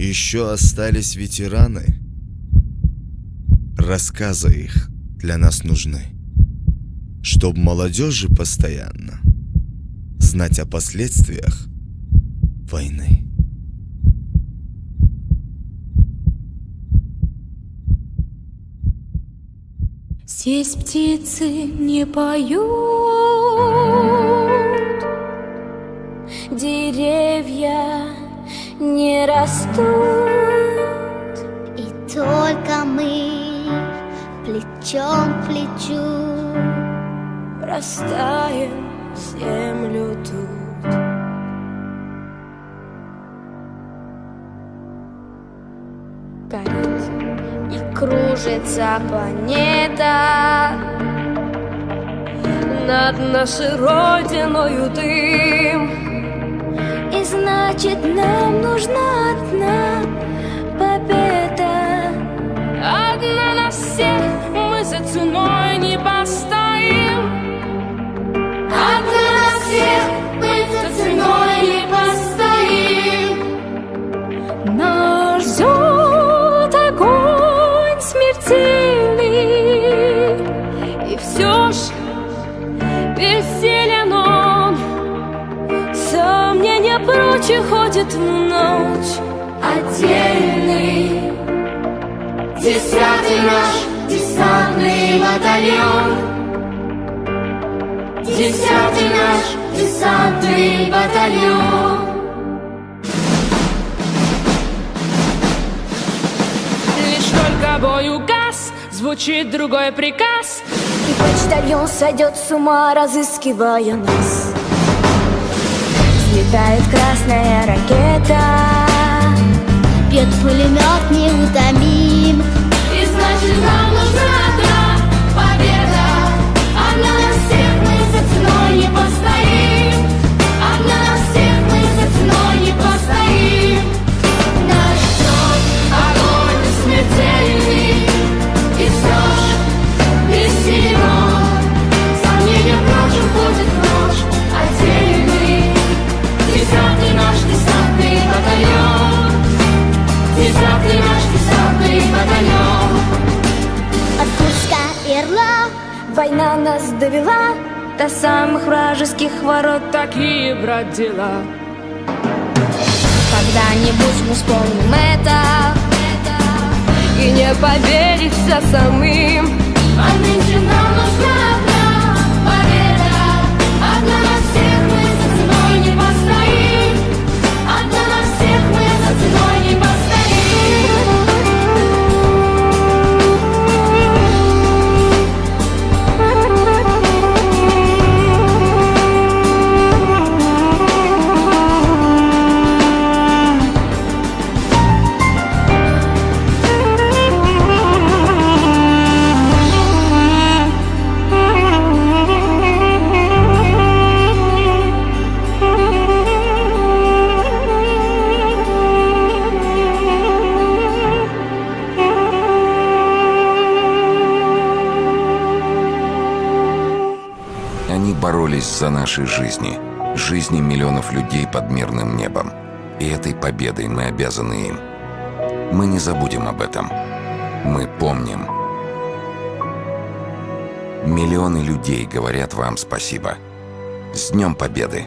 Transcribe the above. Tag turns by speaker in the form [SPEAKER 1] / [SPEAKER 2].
[SPEAKER 1] Еще остались ветераны. Рассказы их для нас нужны, чтоб молодежи постоянно знать о последствиях войны.
[SPEAKER 2] Здесь птицы не поют, деревья не растут,
[SPEAKER 3] и только мы плечом к плечу
[SPEAKER 2] растаем землю тут. Горит и кружится планета, над нашей родиною дым. И значит, нам нужна одна победа. Одна на всех, мы за ценой не постоим.
[SPEAKER 3] Одна на всех, мы за ценой не постоим.
[SPEAKER 2] Нас ждет огонь смертельный, и все ж веселен он. Сомнения прочь уходит в ночь.
[SPEAKER 3] Отдельный 10-й наш десантный батальон. 10-й наш десантный батальон.
[SPEAKER 2] Лишь только бой угас, звучит другой приказ, и почтальон сойдет с ума, разыскивая нас. Взлетает красная ракета,
[SPEAKER 3] Бьет пулемет неутомим.
[SPEAKER 2] и значит, нам нужна одна победа.
[SPEAKER 3] Одна на всех, мы за ценой не постоим. Одна на всех, мы за ценой не постоим. Нас ждет огонь смертельный, и все ж бессилен он. Сомнения прочь уходит в ночь. Отдельный 10-й наш десантный батальон. 10-й наш десантный батальон. От Курска и Орла
[SPEAKER 2] Война нас довела до самых вражеских ворот, такие, брат, дела. Когда-нибудь мы вспомним это и не поверится самим.
[SPEAKER 3] А нынче нам нужна одна победа. Одна на всех, мы за ценой не постоим. Одна на всех, мы за ценой не постоим.
[SPEAKER 4] Они боролись за наши жизни, жизни миллионов людей под мирным небом. И этой победой мы обязаны им. Мы не забудем об этом. Мы помним. Миллионы людей говорят вам спасибо. С Днем Победы!